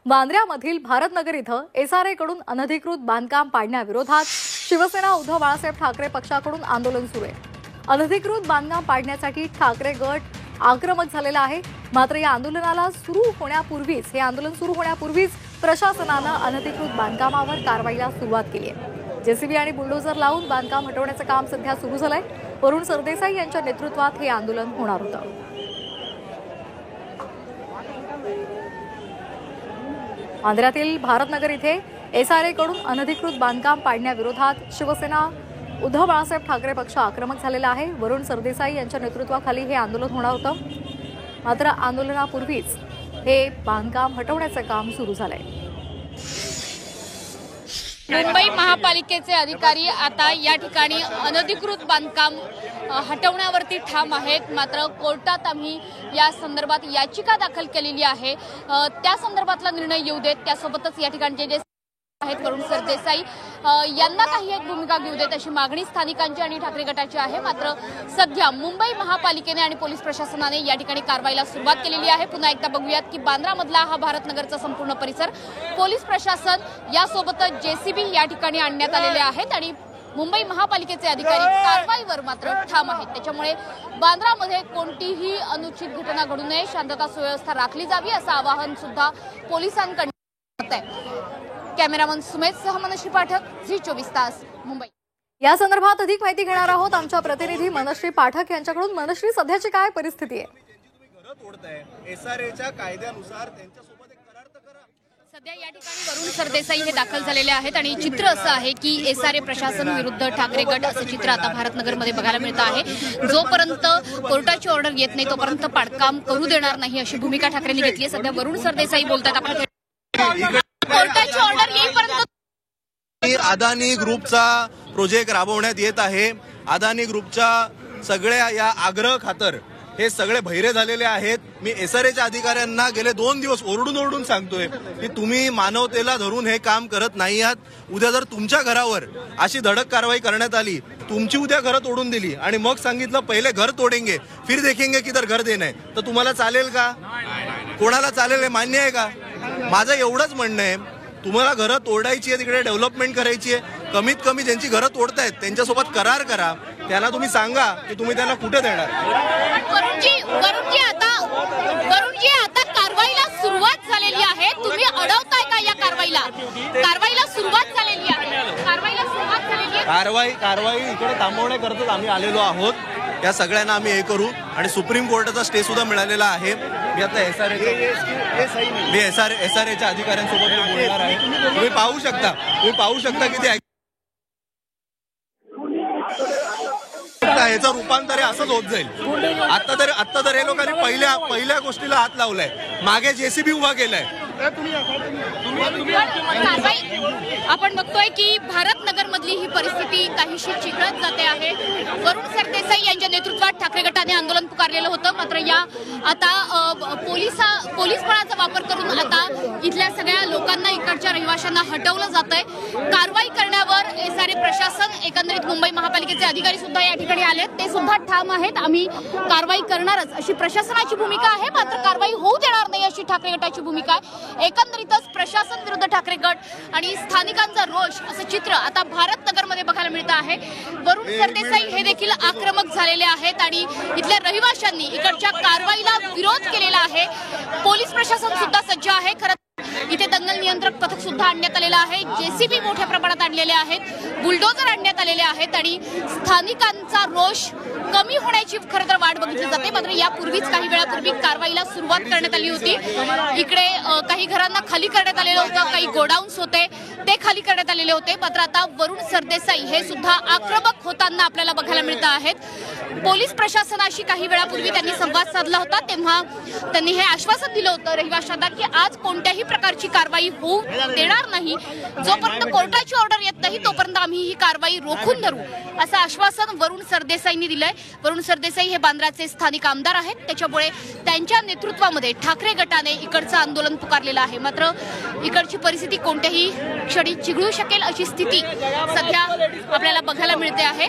वांद्र्यामधील भारतनगर इथं SRA कडून अनधिकृत बांधकाम पाडण्याविरोधात शिवसेना उद्धव बाळासाहेब ठाकरे पक्षाकडून आंदोलन सुरू आहे। अनधिकृत बांधकाम पाडण्यासाठी ठाकरे गट आक्रमक झालेला आहे। मात्र या आंदोलन सुरू होण्यापूर्वीच प्रशासनाने अनधिकृत बांधकामावर कारवाईला सुरुवात केली आहे। जेसीबी आणि बुलडोझर लावून बांधकाम हटवण्याचे काम सध्या सुरू झालंय। वरुण सरदेसाई यांच्या नेतृत्वात हे आंदोलन होणार होतं। वांद्र्यातील भारतनगर इथे SRA कडून अनधिकृत बांधकाम पाडण्याविरोधात शिवसेना उद्धव बाळासाहेब ठाकरे पक्ष आक्रमक झालेला आहे। वरुण सरदेसाई यांच्या नेतृत्वाखाली हे आंदोलन होणार होतं। मात्र आंदोलनापूर्वीच हे बांधकाम हटवण्याचे काम सुरू झालंय। मुंबई महापालिकेचे अधिकारी आता या ठिकाणी अनधिकृत बांधकाम हटवण्यावरती ठाम आहेत। मात्र कोर्टात आम्ही या संदर्भात याचिका दाखल केलेली आहे। त्या संदर्भातला निर्णय येऊ देत, त्यासोबतच या ठिकाणचे जे आहेत वरुण सरदेसाई यांना काही एक भूमिका घेऊ देत अशी मागणी स्थानिकांची आणि ठाकरे गटाची आहे। मात्र सध्या मुंबई महापालिकेने आणि पोलीस प्रशासनाने या ठिकाणी कारवाईला सुरुवात केलेली आहे। पुन्हा एकदा बघूयात की बांद्रामधला हा भारतनगरचा संपूर्ण परिसर पोलीस प्रशासन यासोबतच जेसीबी या ठिकाणी आणण्यात आलेले आहेत आणि मुंबई महापालिकेचे अधिकारी कारवाईवर मात्र ठाम आहेत। त्याच्यामुळे बांद्रामध्ये कोणतीही अनुचित घटना घडू नये, शांतता सुव्यवस्था राखली जावी असं आवाहन सुद्धा पोलिसांकडून होत आहे। कॅमेरामन सुमेध सह मनश्री पाठक, झी24 तास, मुंबई। या संदर्भात अधिक माहिती घेणार आहोत आमच्या प्रतिनिधी मनश्री पाठक यांच्याकडून। मनश्री, सध्याची काय परिस्थिती आहे? SRAच्या कायद्यानुसार त्यांच्यासोबत एक करार तर करा। सध्या या ठिकाणी वरुण सरदेसाई हे दाखल झालेले आहेत आणि चित्र असं आहे की SRA प्रशासन विरुद्ध ठाकरे गट असं चित्र आता भारतनगरमध्ये बघायला मिळतं आहे। जोपर्यंत कोर्टाची ऑर्डर येत नाही तोपर्यंत बांधकाम करू देणार नाही अशी भूमिका ठाकरेंनी घेतली आहे। सध्या वरुण सरदेसाई बोलतात, आपण कोर्टाची ऑर्डर येईपर्यंत अदानी ग्रुपचा प्रोजेक्ट राबवण्यात येत आहे। अदानी ग्रुपच्या सगळ्या या आग्रह खातर हे सगळे बहिरे झालेले आहेत। मी SRAच्या अधिकाऱ्यांना गेले 2 दिवस ओरडून सांगतोय की तुम्ही मानवतेला धरून हे काम करत नाही आहात। उद्या जर तुमच्या घरावर अशी धडक कारवाई करण्यात आली, तुमची उद्या घरं तोडून दिली आणि मग सांगितलं पहिले घर तोडेंगे फिर देखेंगे किधर घर देणे, तर तुम्हाला चालेल का? कोणाला चालेल? हे मान्य आहे का? माझं एवढंच म्हणणं आहे, तुम्हाला घरं तोडायची आहे, तिकडे डेव्हलपमेंट करायची आहे, कमीत कमी ज्यांची घरं तोडतायत त्यांच्यासोबत करार करा। त्यांना तुम्ही सांगा की तुम्ही त्यांना कुठे देणार। वरुणजी आता कारवाईला सुरुवात झालेली आहे, तुम्ही अडवताय का या कारवाईला? कारवाईला सुरुवात झालेली आहे। कारवाई इकडे थांबवण्याकरताच आम्ही आलेलो आहोत। या सगळ्यांना आम्ही हे करू आणि सुप्रीम कोर्टाचा स्टे सुद्धा मिळालेला आहे। मी आता SRAच्या अधिकाऱ्यांसोबत बोलणार आहे। तुम्ही पाहू शकता की ते याचं रूपांतर असंच होत जाईल। आता तर हे लोकांनी पहिल्या गोष्टीला हात लावलाय, मागे जेसीबी उभा केलाय। आपण बघतोय की भारतनगर मधली ही परिस्थिती काहीशी चिघळत जाते आहे। वरुण सरदेसाई यांच्या नेतृत्वात ठाकरे गटाने आंदोलन पुकारलेलं होतं। मात्र या आता पोलीस बळाचा वापर करून आता इथल्या सगळ्या लोकांना, इकडच्या रहिवाशांना हटवलं जातंय। कारवाई करण्यावर SRA प्रशासन, एकंदरीत मुंबई महापालिकेचे अधिकारी सुद्धा या ठिकाणी आलेत, ते सुद्धा ठाम आहेत। आम्ही कारवाई करणारच अशी प्रशासनाची भूमिका आहे, मात्र कारवाई होऊ देणार नाही अशी ठाकरे गटाची भूमिका आहे। एकंदरीतच प्रशासन विरुद्ध ठाकरे गट आणि स्थानिकांचा रोष असं चित्र आता भारतनगरमध्ये बघायला मिळतं आहे। वरुण सरदेसाई हे देखील आक्रमक झालेले आहेत आणि इथल्या रहिवाशांनी इकडच्या कारवाईला विरोध केलेला आहे। पोलीस प्रशासन सुद्धा सज्ज आहे। खरं इथे दंगल नियंत्रक पथक सुद्धा आणण्यात आलेलं आहे, जेसीबी मोठ्या प्रमाणात आणलेले आहेत, बुलडोझर आणण्यात आलेले आहेत आणि स्थानिकांचा रोष कमी होण्याची खरं तर वाट बघितली जाते। मात्र यापूर्वीच काही वेळापूर्वी कारवाईला सुरुवात करण्यात आली होती। इकडे काही घरांना खाली करण्यात आलेलं होतं, काही गोडाऊन्स होते ते खाली करण्यात आलेले होते। मात्र आता वरुण सरदेसाई हे सुद्धा आक्रमक होताना आपल्याला बघायला मिळत आहेत। पोलीस प्रशासनाशी काही वेळापूर्वी त्यांनी संवाद साधला होता, तेव्हा त्यांनी हे आश्वासन दिलं होतं रहिवाशांना की आज कोणत्याही प्रकारची कारवाई होऊ देणार नाही, जोपर्यंत कोर्टाची ऑर्डर येत नाही तोपर्यंत आम्ही ही कारवाई रोखून धरू असं आश्वासन वरुण सरदेसाईंनी दिलंय। वरुण सरदेसाई हे बांद्राचे स्थानिक आमदार आहेत, त्याच्यामुळे त्यांच्या नेतृत्वामध्ये ठाकरे गटाने इकडचं आंदोलन पुकारलेलं आहे। मात्र इकडची परिस्थिती कोणत्याही क्षणी चिघळू शकेल अशी स्थिती सध्या आपल्याला बघायला मिळते आहे।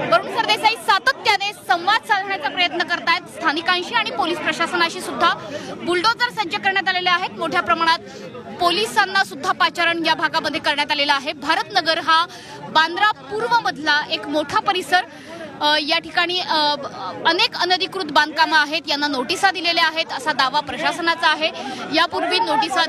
वरुण सरदेसाई सरदेसाई सातत्याने संवाद साधण्याचा प्रयत्न करतायत स्थानिकांशी आणि पोलीस प्रशासनाशी सुद्धा बुलडोजर सज्ज करण्यात आलेले आहेत। मोठ्या प्रमाणात पोलिसांना सुद्धा पाचारण या भागामध्ये करण्यात आलेलं आहे। भारतनगर हा बांद्रा पूर्व मधला एक मोठा परिसर, या ठिकाणी अनेक अनधिकृत बांधकामं आहेत, यांना नोटिसा दिलेल्या आहेत असा दावा प्रशासनाचा आहे। यापूर्वी नोटिसा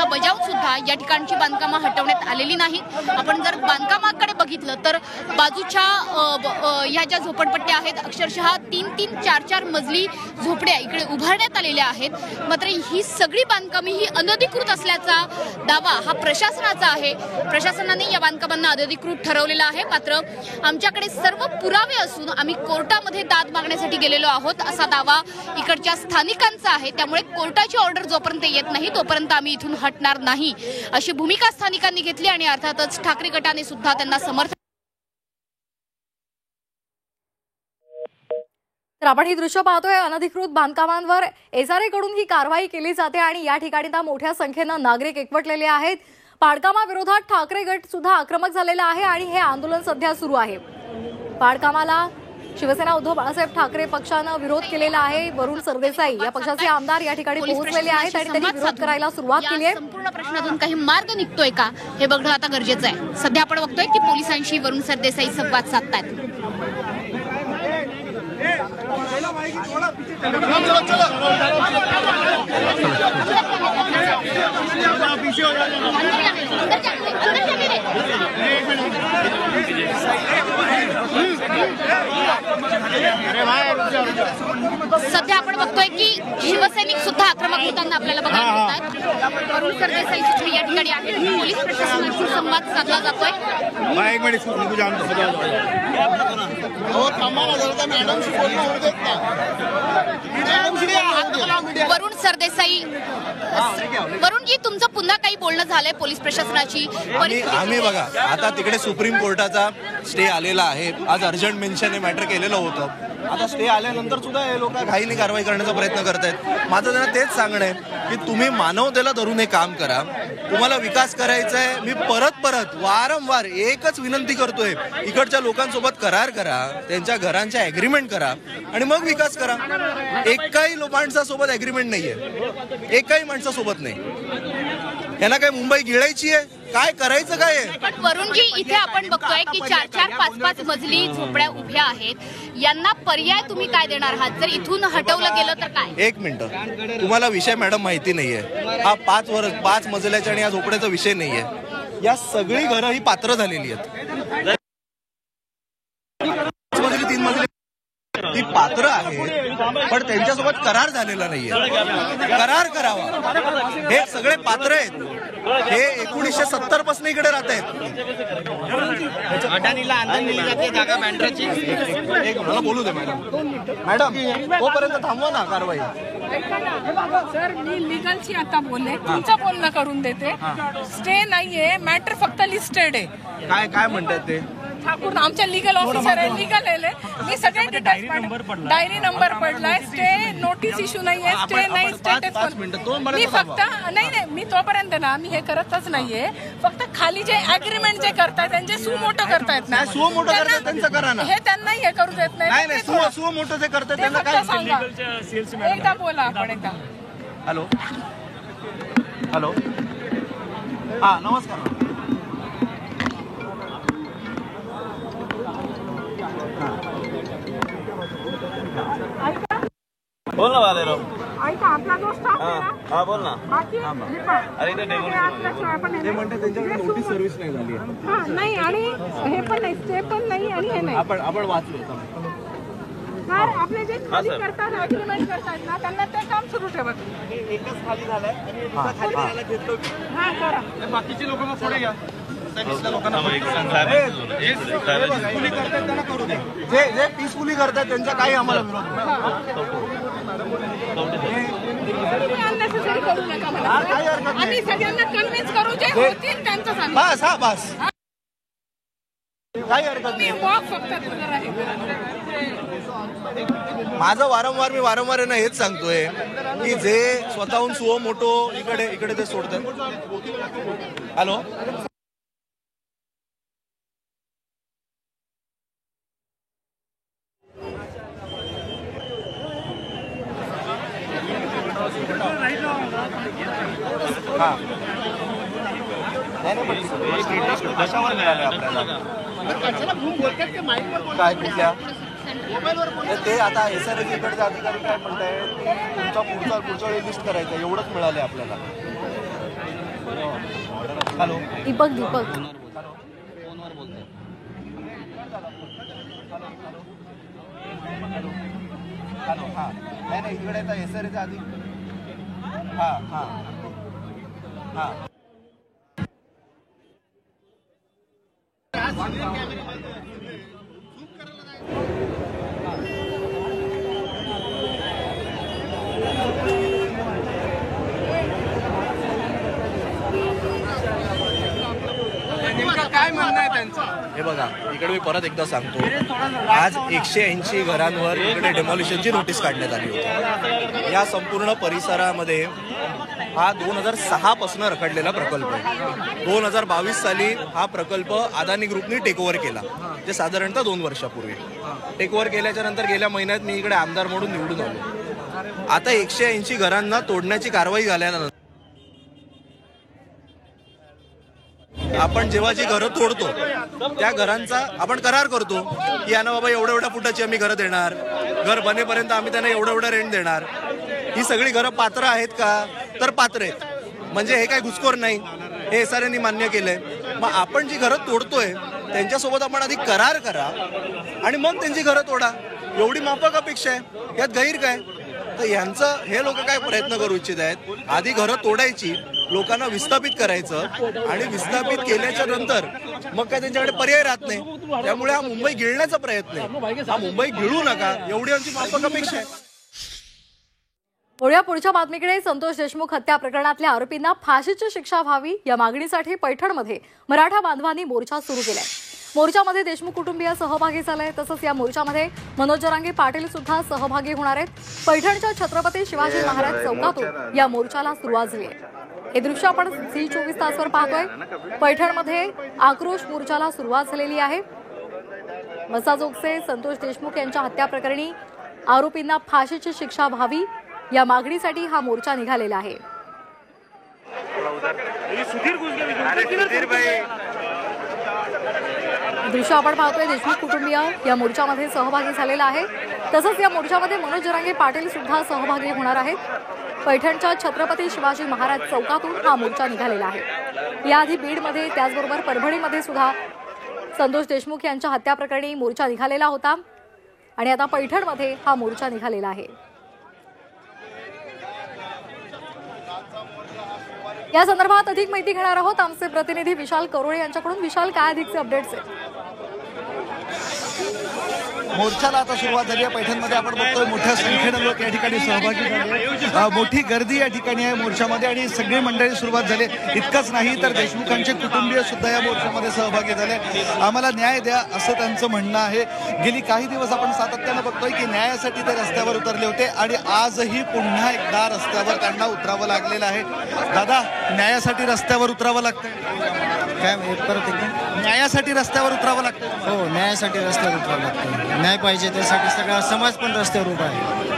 बजावून सुद्धा या ठिकाणची बांधकामं हटवण्यात आलेली नाहीत। आपण जर बांधकामाकडे बघितलं तर बाजूच्या ह्या ज्या झोपडपट्ट्या आहेत अक्षरशः 3-3, 4-4 मजली झोपड्या इकडे उभारण्यात आलेल्या आहेत। मात्र ही सगळी बांधकामे ही अनधिकृत असल्याचा दावा हा प्रशासनाचा आहे। प्रशासनाने या बांधकामांना अनधिकृत ठरवलेलं आहे। मात्र आमच्याकडे सर्व पुरावे असून आम्ही कोर्टामध्ये दाद मागण्यासाठी गेलेलो आहोत असा दावा इकडच्या स्थानिकांचा आहे। त्यामुळे कोर्टाची ऑर्डर जोपर्यंत येत नाही तोपर्यंत आम्ही इथून हटणार नाही अशी भूमिका स्थानिकांनी घेतली आणि अर्थातच ठाकरे गटाने सुद्धा त्यांना समर्थन। तर आपण ही दृश्य पाहतोय, अनधिकृत बांधकामांवर एसआरए कडून ही कारवाई केली जाते आणि या ठिकाणी मोठ्या संख्येनं नागरिक एकवटलेले आहेत। बांधकामाविरोधात ठाकरे गट सुद्धा आक्रमक झालेला आहे आणि हे आंदोलन सध्या सुरू आहे। बांधकामाला शिवसेना उद्धव बाळासाहेब ठाकरे पक्षानं विरोध केलेला आहे। वरुण सरदेसाई या पक्षाचे आमदार या ठिकाणी पोहोचलेले आहेत आणि त्यांनी विरोध करायला सुरुवात केली आहे। संपूर्ण प्रश्नातून काही मार्ग निघतोय का हे बघणं आता गरजेचं आहे। सध्या आपण बघतोय की पोलिसांशी वरुण सरदेसाई संवाद साधतायत। सध्या आपण बघतोय की शिवसैनिक सुद्धा आक्रमक होताना आपल्याला बघायला मिळतात। वरुण सरदेसाई सुद्धा या ठिकाणी आहेत। पोलीस प्रशासनाशी संवाद साधला जातोय। वरुण सरदेसाई, वरुण जी तुमचं पुन्हा काही बोलणं झालंय पोलीस प्रशासनाची? आम्ही बघा आता तिकडे सुप्रीम कोर्टाचा स्टे आलेला आहे। आज अर्जंट मेन्शन हे मॅटर केलेलं होतं। आता स्टे आल्यानंतर सुद्धा हे लोक घाईने कारवाई करण्याचा प्रयत्न करतायत। माझं त्यांना तेच सांगणं आहे की तुम्ही मानवतेला धरून हे काम करा। तुम्हाला विकास करायचा आहे, मी परत वारंवार एकच विनंती करतोय, इकडच्या लोकांसोबत करार करा, त्यांच्या घरांच्या ॲग्रीमेंट करा आणि मग विकास करा। एकाही माणसासोबत ॲग्रीमेंट नाहीये, एकाही माणसासोबत नाही। यांना काय मुंबई गिळायची आहे? काय करायचं काय आहे? पण वरुणजी इथे आपण बघतोय की 4-4, 5-5 मजली झोपड्या उभ्या आहेत, यांना पर्याय तुम्ही काय देणार आहात जर इथून हटवलं गेलं तर काय? एक मिनिट, तुम्हाला विषय मॅडम माहिती नाहीये। हा 5 मजल्याच्या आणि या झोपड्याचा विषय नाहीये। या सगळी घरं ही पात्र झालेली आहेत। 5 मजली 3 मजली ती पात्र आहेत, पण त्यांच्यासोबत करार झालेला नाहीये। करार करावा। हे सगळे पात्र आहेत, हे 1970 पासून इकडे राहत आहेत। अडाणीला आंदोलन दिली जाते जागा बँड्राची। एक मला बोलू दे मॅडम, तोपर्यंत थांबवा ना कारवाई। सर मी लीगलची आता बोलले, तुमचं बोलणं करून देते। स्टे नाहीये, मॅटर फक्त लिस्टेड आहे। काय म्हणतात ते? ठाकूर आमच्या लीगल ऑफिसर आहे, लीगल आहे। मी सगळे डिटेल्स डायरी नंबर पडलाय, स्टे नोटीस इश्यू नाहीये, स्टे नाही, स्टेटस मी फक्त नाही मी तोपर्यंत ना मी हे करतच नाहीये। फक्त खाली जे अग्रीमेंट जे करतायत त्यांचे सू मोठं करतायत ना, सू मोठं करतात त्यांचं करा ना। हे त्यांना हे करू देत नाही। सू मोठं जे करतात त्यांना काय सांगा, एकदा बोला आपण एकदा। हॅलो हा नमस्कार। बोल ना वालेराव। ऐका आपला जो स्टाफ आहे ना, हा बोल ना। बाकी अरे ते डेमोन्स्ट्रेशन ते म्हणते त्यांच्याकडे नोटीस सर्व्हिस नाही झाली आहे। हा नाही आणि हे पण नाही, स्टे पण नाही आणि हे नाही। आपण वाचलो सर आपले जे खाली करतात अग्रीमेंट करतात ना त्यांना ते काम सुरू ठेवत। एकच खाली झालाय, खाली झाला घेतलो। हा करा, बाकीचे लोक मग पुढे घ्या। लोकांना जे पीसफुली करतात त्यांचा काही आम्हाला विरोध तुम्ही अननेसेसरी करू नका मला। आम्ही सगळ्यांना कन्व्हिन्स करू, जे होतील त्यांचं सांगू। बस हा बस, काही हरकत नाही। वॉक फक्त तुला आहे। माझं वारंवार यांना हेच सांगतोय की जे स्वतःहून सुओ मोठो इकडे ते सोडतात। हॅलो हा कशावर मिळाले आपल्याला काय कुठल्या ते आता एसआरएचे इकडचे अधिकारी काय म्हणताय तुमचा पुढच्या वेळी लिस्ट करायचं एवढंच मिळाले आपल्याला. हॅलो दीपक हॅलो हा नाही इकडे आता एसआरएचा अधिकारी हा हा हा काय म्हणणं आहे त्यांचं? हे बघा इकडे मी परत एकदा सांगतो, आज 180 घरांवर इकडे डेमॉलिशनची नोटीस काढण्यात आली होती. या संपूर्ण परिसरामध्ये हा 2006 पासून रखडलेला प्रकल्प आहे. 2022 साली हा प्रकल्प अदानी ग्रुपने टेक ओव्हर केला, जे साधारणतः 2 वर्षापूर्वी. टेक ओव्हर केल्याच्या नंतर गेल्या महिन्यात मी इकडे आमदार म्हणून निवडून आलो. आता 180 घरांना तोडण्याची कारवाई झाल्यानंतर आपण जेव्हा जी घरं तोडतो त्या घरांचा आपण करार करतो की यांना बाबा एवढ्या फुटाची आम्ही घरं देणार, घर बनेपर्यंत आम्ही त्यांना एवढं रेंट देणार. ही सगळी घरं पात्र आहेत का? तर पात्र आहेत, म्हणजे हे काय घुसखोर नाही, हे एसआरएने मान्य केलंय. मग आपण जी घरं तोडतोय त्यांच्यासोबत आपण आधी करार करा आणि मग त्यांची घरं तोडा. एवढी माफक अपेक्षा आहे, यात गैर काय? तर यांचं हे लोक काय प्रयत्न करू इच्छित आहेत, आधी घरं तोडायची, लोकांना विस्थापित करायचं आणि विस्थापित केल्याच्या नंतर मग काय त्यांच्याकडे पर्याय राहत नाही. त्यामुळे हा मुंबई गिळण्याचा प्रयत्न आहे. हा मुंबई गिळू नका एवढी आमची माफक अपेक्षा आहे. पुढच्या बातमीकडे. संतोष देशमुख हत्या प्रकरणातल्या आरोपींना फाशीची शिक्षा व्हावी या मागणीसाठी पैठणमध्ये मराठा बांधवांनी मोर्चा सुरू केलाय. मोर्चामध्ये देशमुख कुटुंबीय सहभागी झाले, तसंच या मोर्चामध्ये मनोज जरांगे पाटील सुद्धा सहभागी होणार आहेत. पैठणच्या छत्रपती शिवाजी महाराज चौकातून या मोर्चाला सुरुवात झाली आहे. हे दृश्य आपण झी24 तासवर पाहतोय. पैठणमध्ये आक्रोश मोर्चाला सुरुवात झालेली आहे. मसाजोगचे संतोष देशमुख यांच्या हत्या प्रकरणी आरोपींना फाशीची शिक्षा व्हावी या मागणीसाठी हा मोर्चा निघालेला आहे. दृश्य आपण पाहतोय. देशमुख कुटुंबीय या मोर्चामध्ये सहभागी झालेला आहे, तसंच या मोर्चामध्ये मनोज जरांगे पाटील सुद्धा सहभागी होणार आहेत. पैठणच्या छत्रपती शिवाजी महाराज चौकातून हा मोर्चा निघालेला आहे. याआधी बीडमध्ये त्याचबरोबर परभणीमध्ये सुद्धा संतोष देशमुख यांच्या हत्या प्रकरणी मोर्चा निघालेला होता आणि आता पैठणमध्ये हा मोर्चा निघालेला आहे. या संदर्भात अधिक माहिती घेणार आहोत आमचे प्रतिनिधी विशाल करोळे यांच्याकडून. विशाल, काय अधिकचे अपडेट्स आहेत? मोर्चाला आता सुरुवात झाली आहे. पैठणमध्ये आपण बघतोय मोठ्या संख्येने लोक या ठिकाणी सहभागी झाले. मोठी गर्दी या ठिकाणी आहे मोर्चामध्ये आणि सगळी मंडळी सुरुवात झाली. इतकंच नाही तर देशमुखांचे कुटुंबीय सुद्धा या मोर्चामध्ये सहभागी झाले. आम्हाला न्याय द्या असं त्यांचं म्हणणं आहे. गेली काही दिवस आपण सातत्यानं बघतोय की न्यायासाठी ते रस्त्यावर उतरले होते आणि आजही पुन्हा एकदा रस्त्यावर त्यांना उतरावं लागलेलं आहे. दादा, न्यायासाठी रस्त्यावर उतरावं लागतंय काय? परत एकदा न्यायासाठी रस्त्यावर उतरावं लागतंय? हो, न्यायासाठी रस्त्यावर उतरावं लागतं. न्याय पाहिजे त्यासाठी सगळा समाज पण रस्त्यावर उभा आहे.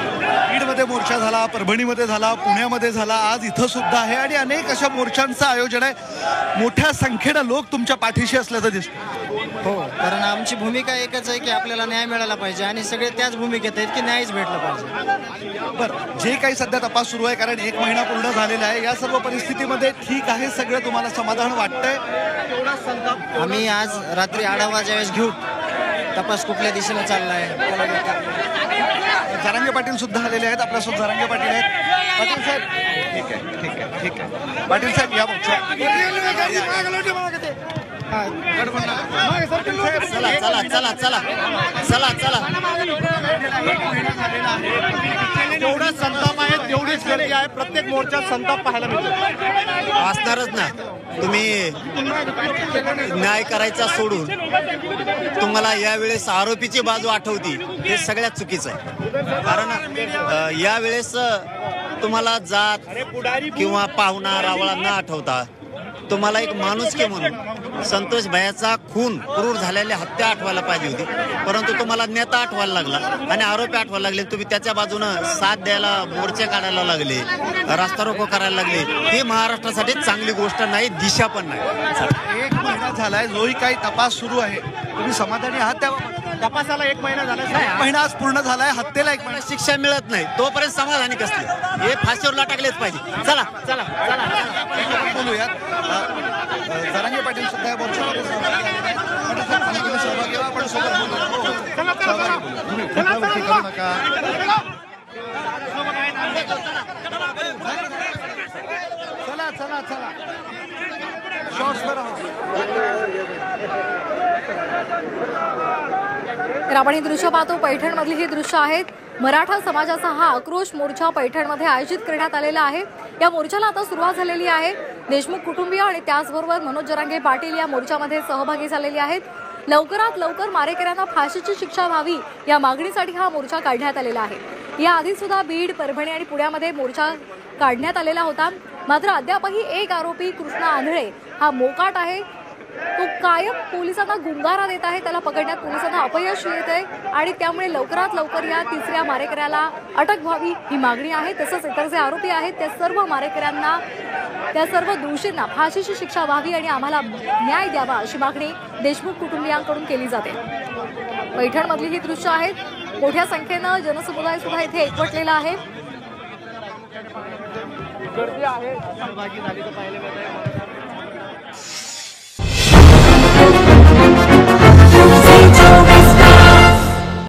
बीडमध्ये मोर्चा झाला, परभणीमध्ये झाला, पुण्यामध्ये झाला, आज इथं सुद्धा आहे आणि अनेक अशा मोर्चांचं आयोजन आहे. मोठ्या संख्येनं लोक तुमच्या पाठीशी असल्याचं दिसतं. हो, कारण आमची भूमिका एकच आहे की आपल्याला न्याय मिळाला पाहिजे आणि सगळे त्याच भूमिकेत आहेत की न्यायच भेटला पाहिजे. बरं, जे काही सध्या तपास सुरू आहे, कारण 1 महिना पूर्ण झालेला आहे, या सर्व परिस्थितीमध्ये ठीक आहे सगळं, तुम्हाला समाधान वाटतंय? आम्ही आज रात्री आढावा ज्यावेळेस घेऊ तपास कुठल्या दिशेने चाललाय. जरांगे पाटील सुद्धा आलेले आहेत आपल्यासोबत. जरांगे पाटील आहेत. पाटील साहेब, ठीक आहे ठीक आहे ठीक आहे. पाटील साहेब या चला चला चला चला चला चला. जेवढा संताप आहे तेवढीच गर्दी आहे. प्रत्येक मोर्चात संताप पाहायला मिळतो. असणारच ना. तुम्ही न्याय करायचा सोडून तुम्हाला यावेळेस आरोपीची बाजू आठवती, हे सगळ्यात चुकीचं आहे. कारण यावेळेस तुम्हाला जात किंवा पाहुणा रावळा न आठवता तुम्हाला एक माणुसकी म्हणून संतोष भैयाचा खून क्रूर झालेल्या हत्या आठवायला पाहिजे होती, परंतु तुम्हाला नेता आठवायला लागला आणि आरोपी आठवायला लागले. तुम्ही त्याच्या बाजूनं साथ द्यायला मोर्चे काढायला लागले, रास्ता रोको करायला लागले. ही महाराष्ट्रासाठी चांगली गोष्ट नाही, दिशा पण नाही. 1 महिना झालाय, जोही काही तपास सुरू आहे, तुम्ही समाधानी आहात त्याबाबत? तपासाला 1 महिना झाला. 1 महिना आज पूर्ण झालाय, हत्येला 1 महिना. शिक्षा मिळत नाही तोपर्यंत समाधानी कसले, हे फाशीवर टाकलेच पाहिजे. चला चला चला बोलूयात. जरांगे पाटील सुद्धा या मोर्चामध्ये सहभागी झालेले आहेत. आपण सांगितलं सहभागी व्हा, आपण सोबत बोलूया. हो, हो. सहभागी बोलूया. तुम्ही कुठल्यावरती करू नका. चला चला चला शॉर्ट्सवर राहा. तर आपण ही दृश्य पाहतो, पैठणमधली ही दृश्य आहेत. मराठा समाजाचा हा आक्रोश मोर्चा पैठणमध्ये आयोजित करण्यात आलेला आहे. या मोर्चाला आता सुरुवात झालेली आहे. देशमुख कुटुंबीय आणि त्याचबरोबर मनोज जरांगे पाटील या मोर्चामध्ये सहभागी झालेले आहेत. लवकरात लवकर मारेकऱ्यांना फाशीची शिक्षा व्हावी या मागणीसाठी हा मोर्चा काढण्यात आलेला आहे. याआधी सुद्धा बीड, परभणी आणि पुण्यामध्ये मोर्चा काढण्यात आलेला होता. मात्र अद्यापही एक आरोपी कृष्णा आंधळे हा मोकाट आहे. तो कायम पोलिसांना गुंगारा देत आहे. त्याला पकडण्यात पोलिसांना अपयश येत आहे आणि त्यामुळे लवकरात लवकर या तिसऱ्या मारेकऱ्याला अटक व्हावी ही मागणी आहे. तसंच इतर जे आरोपी आहेत त्या सर्व मारेकऱ्यांना, त्या सर्व दोषींना फाशीची शिक्षा व्हावी आणि आम्हाला न्याय द्यावा अशी मागणी देशमुख कुटुंबियांकडून केली जाते. पैठणमधली ही दृश्य आहेत. मोठ्या संख्येनं जनसमुदाय सुद्धा इथे एकवटलेला आहे. गर्दी आहे, सहभागी झाली तर पाहायला मिळत आहे.